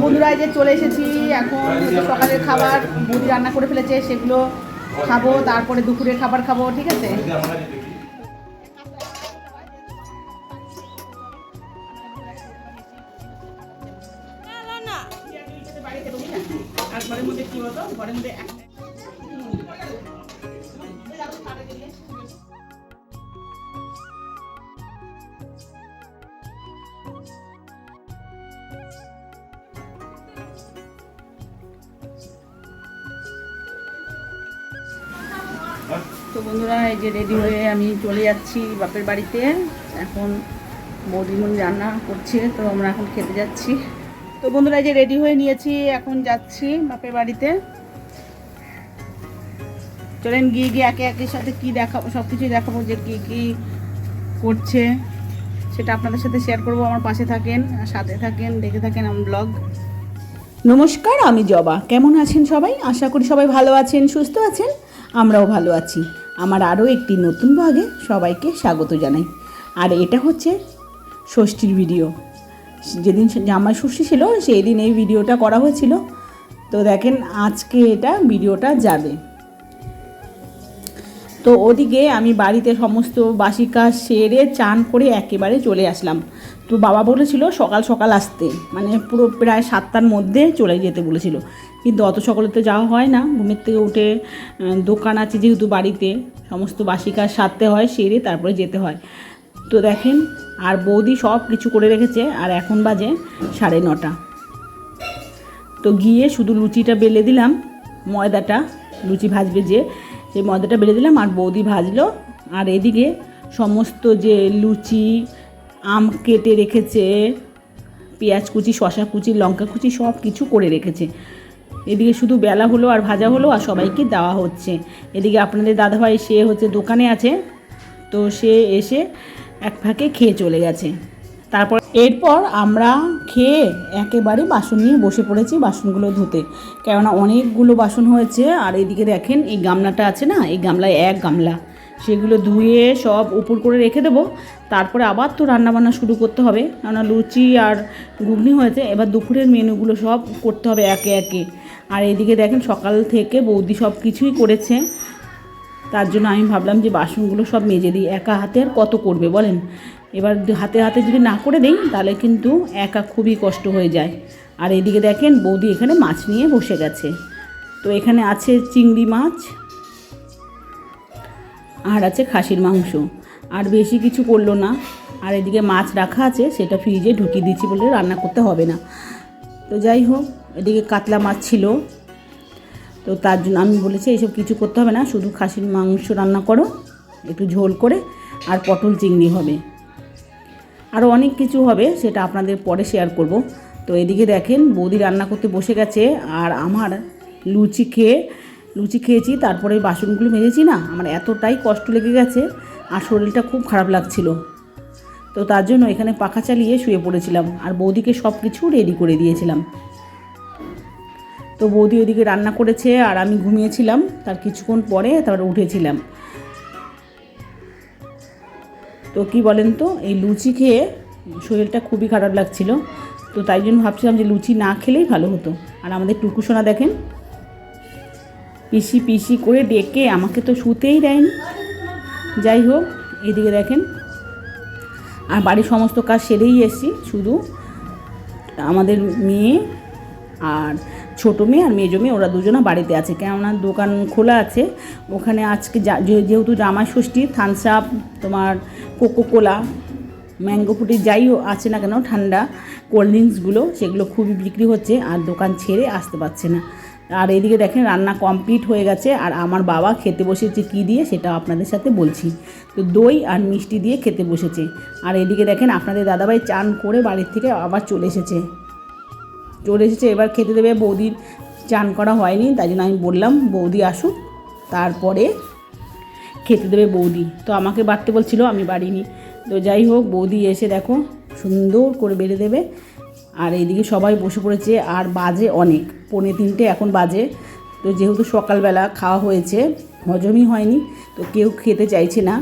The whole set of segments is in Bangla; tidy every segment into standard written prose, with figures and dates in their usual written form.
বন্ধুরা এই যে চলে এসেছি। এখন সকালের খাবার বৌদি রান্না করে ফেলেছে, সেগুলো খাবো, তারপরে দুপুরের খাবার খাবো। ঠিক আছে, আর ঘরের মধ্যে কি হতো, ঘরের মধ্যে তো বন্ধুরা এই যে রেডি হয়ে আমি চলে যাচ্ছি বাপের বাড়িতে। এখন বৌদিমণি রান্না করছে, তো আমরা এখন খেতে যাচ্ছি। তো বন্ধুরা এই যে রেডি হয়ে নিয়েছি, এখন যাচ্ছি বাপের বাড়িতে। চলেন গিয়ে গিয়ে একে একের সাথে কি দেখাবো, সব কিছুই দেখাবো, যে কি কি করছে সেটা আপনাদের সাথে শেয়ার করবো। আমার পাশে থাকেন, সাথে থাকেন, দেখে থাকেন আমার ব্লগ। নমস্কার, আমি জবা। কেমন আছেন সবাই? আশা করি সবাই ভালো আছেন, সুস্থ আছেন। আমরাও ভালো আছি। আমার আরও একটি নতুন ভাগে সবাইকে স্বাগত জানাই। আর এটা হচ্ছে ষষ্ঠীর ভিডিও। যেদিন জামাই ষষ্ঠী ছিল সেই দিন এই ভিডিওটা করা হয়েছিল। তো দেখেন আজকে এটা ভিডিওটা যাবে। তো ওদিকে আমি বাড়িতে সমস্ত বাসি কাজ সেরে চান করে একেবারে চলে আসলাম। তো বাবা বলেছিল সকাল সকাল আসতে, মানে পুরো প্রায় 7টার মধ্যে চলে যেতে বলেছিল, কিন্তু অত সকালে তো যাওয়া হয় না। ঘুমের থেকে উঠে দোকান আছে যেহেতু বাড়িতে, সমস্ত বাসি কাজ সারতে হয়, সেরে তারপরে যেতে হয়। তো দেখেন আর বৌদি সব কিছু করে রেখেছে, আর এখন বাজে 9:30। তো গিয়ে শুধু লুচিটা বেলে দিলাম, ময়দাটা লুচি ভাজবে যে, সেই ময়দাটা বেলে দিলাম আর বৌদি ভাজলো। আর এদিকে সমস্ত যে লুচি, আম কেটে রেখেছে, পেঁয়াজ কুচি, শশা কুচি, লঙ্কা কুচি সব কিছু করে রেখেছে। এদিকে শুধু বেলা হলো আর ভাজা হলো আর সবাইকে দেওয়া হচ্ছে। এদিকে আপনাদের দাদাভাই সে হচ্ছে দোকানে আছে, তো সে এসে এক ফাঁকে খেয়ে চলে গেছে। এরপর আমরা খেয়ে একেবারে বাসন নিয়ে বসে পড়েছি বাসনগুলো ধুতে, কেননা অনেকগুলো বাসন হয়েছে। আর এদিকে দেখেন এই গামলাটা আছে না, এই গামলায় এক গামলা, সেগুলো ধুয়ে সব উপর করে রেখে দেবো। তারপরে আবার তো রান্নাবান্না শুরু করতে হবে, কেননা লুচি আর ঘুগনি হয়েছে, এবার দুপুরের মেনুগুলো সব করতে হবে একে একে। আর এদিকে দেখেন সকাল থেকে বৌদি সব কিছুই করেছে, তার জন্য আমি ভাবলাম যে বাসনগুলো সব মেজে দিই। একা হাতে আর কত করবে বলেন? এবার হাতে হাতে যদি না করে দেই তাহলে কিন্তু একা খুবই কষ্ট হয়ে যায়। আর এদিকে দেখেন বৌদি এখানে মাছ নিয়ে বসে গেছে। তো এখানে আছে চিংড়ি মাছ আর আছে খাসির মাংস, আর বেশি কিছু করলো না। আর এদিকে মাছ রাখা আছে, সেটা ফ্রিজে ঢুকিয়ে দিচ্ছি বলে রান্না করতে হবে না। তো যাই হোক, এদিকে কাতলা মাছ ছিল, তো তার জন্য আমি বলেছি এইসব কিছু করতে হবে না, শুধু খাসির মাংস রান্না করো, একটু ঝোল করে, আর পটল চিংড়ি হবে, আরও অনেক কিছু হবে, সেটা আপনাদের পরে শেয়ার করব। তো এদিকে দেখেন বৌদি রান্না করতে বসে গেছে, আর আমার লুচি খেয়েছি, তারপরে বাসনগুলো মেজেছি না, আমার এতটাই কষ্ট লেগে গেছে আর শরীরটা খুব খারাপ লাগছিল। তো তার জন্য এখানে পাখা চালিয়ে শুয়ে পড়েছিলাম, আর বৌদিকে সব কিছু রেডি করে দিয়েছিলাম। তো বৌদি ওইদিকে রান্না করেছে আর আমি ঘুমিয়েছিলাম, তার কিছুক্ষণ পরে তারপরে উঠেছিলাম। তো কি বলেন তো, এই লুচি খেয়ে শরীরটা খুবই খারাপ লাগছিল, তো তাই জন্য ভাবছিলাম যে লুচি না খেলেই ভালো হতো। আর আমাদের টুকুসোনা দেখেন পিসি পিসি করে ডেকে আমাকে তো শুতেই দেয়নি। যাই হোক, এদিকে দেখেন আর বাড়ির সমস্ত কাজ সেরেই এসেছি, শুধু আমাদের মেয়ে আর ছোটো মেয়ে আর মেজো মেয়ে ওরা দুজনা বাড়িতে আছে, কেননা দোকান খোলা আছে। ওখানে আজকে যেহেতু জামাই ষষ্ঠী, থামস আপ, তোমার কোকোকোলা, ম্যাঙ্গো ফ্রুটি যাই আছে না কেন, ঠান্ডা কোল্ড ড্রিঙ্কসগুলো, সেগুলো খুবই বিক্রি হচ্ছে, আর দোকান ছেড়ে আসতে পারছে না। আর এদিকে দেখেন রান্না কমপ্লিট হয়ে গেছে, আর আমার বাবা খেতে বসেছে কী দিয়ে সেটা আপনাদের সাথে বলছি। তো দই আর মিষ্টি দিয়ে খেতে বসেছে। আর এদিকে দেখেন আপনাদের দাদাভাই চান করে বাড়ির থেকে আবার চলে এসেছে। এবার খেতে দেবে। বৌদির চান করা হয়নি, তাই জন্য আমি বললাম বৌদি আসুক, তারপরে খেতে দেবে বৌদি। তো আমাকে বাড়তে বলছিল, আমি বাড়িনি। তো যাই হোক, বৌদি এসে দেখো সুন্দর করে বেড়ে দেবে। আর এইদিকে সবাই বসে পড়েছে, আর বাজে অনেক, 2:45 এখন বাজে। তো যেহেতু সকালবেলা খাওয়া হয়েছে, হজমই হয়নি, তো কেউ খেতে চাইছে না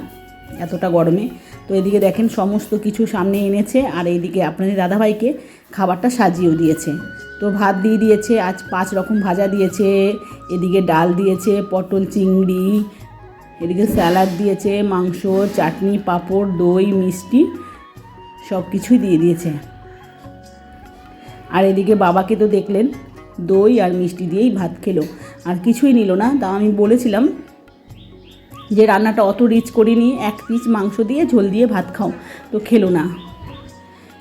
এতটা গরমে। তো এদিকে দেখেন সমস্ত কিছু সামনে এনেছে, আর এইদিকে আপনাদের দাদাভাইকে খাবারটা সাজিয়েও দিয়েছে। তো ভাত দিয়ে দিয়েছে, আজ 5 রকম ভাজা দিয়েছে, এদিকে ডাল দিয়েছে, পটল চিংড়ি, এদিকে স্যালাড দিয়েছে, মাংস, চাটনি, পাঁপড়, দই, মিষ্টি সব কিছুই দিয়ে দিয়েছে। আর এদিকে বাবাকে তো দেখলেন দই আর মিষ্টি দিয়েই ভাত খেলো, আর কিছুই নিল না। তা আমি বলেছিলাম যে রান্নাটা অত রিচ করিনি, 1 পিস মাংস দিয়ে ঝোল দিয়ে ভাত খাও, তো খেলো না,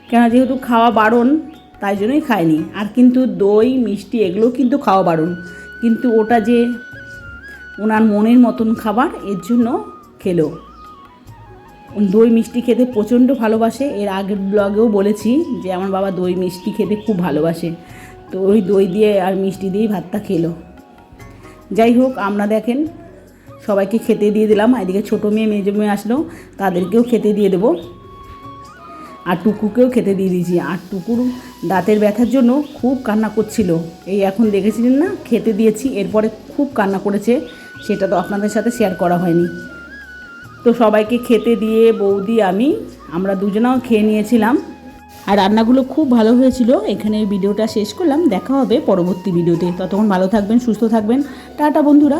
কেন যেহেতু খাওয়া বারণ তাই জন্যই খায়নি। আর কিন্তু দই মিষ্টি এগুলো কিন্তু খাওয়া বারণ, কিন্তু ওটা যে ওনার মনের মতন খাবার, এর জন্য খেলো। দই মিষ্টি খেতে প্রচণ্ড ভালোবাসে, এর আগের ব্লগেও বলেছি যে আমার বাবা দই মিষ্টি খেতে খুব ভালোবাসে, তো ওই দই দিয়ে আর মিষ্টি দিয়েই ভাতটা খেলো। যাই হোক, আমরা দেখেন সবাইকে খেতে দিয়ে দিলাম। এদিকে ছোটো মেয়ে মেজো মেয়ে আসলো, তাদেরকেও খেতে দিয়ে দেবো, আর টুকুকেও খেতে দিয়ে দিয়েছি। আর টুকুর দাঁতের ব্যথার জন্য খুব কান্না করছিল, এই এখন দেখেছিলেন না খেতে দিয়েছি, এরপরে খুব কান্না করেছে, সেটা তো আপনাদের সাথে শেয়ার করা হয়নি। তো সবাইকে খেতে দিয়ে বৌদি আমরা দুজনাও খেয়ে নিয়েছিলাম, আর রান্নাগুলো খুব ভালো হয়েছিল। এখানে ভিডিওটা শেষ করলাম, দেখা হবে পরবর্তী ভিডিওতে। ততক্ষণ ভালো থাকবেন, সুস্থ থাকবেন, টাটা বন্ধুরা।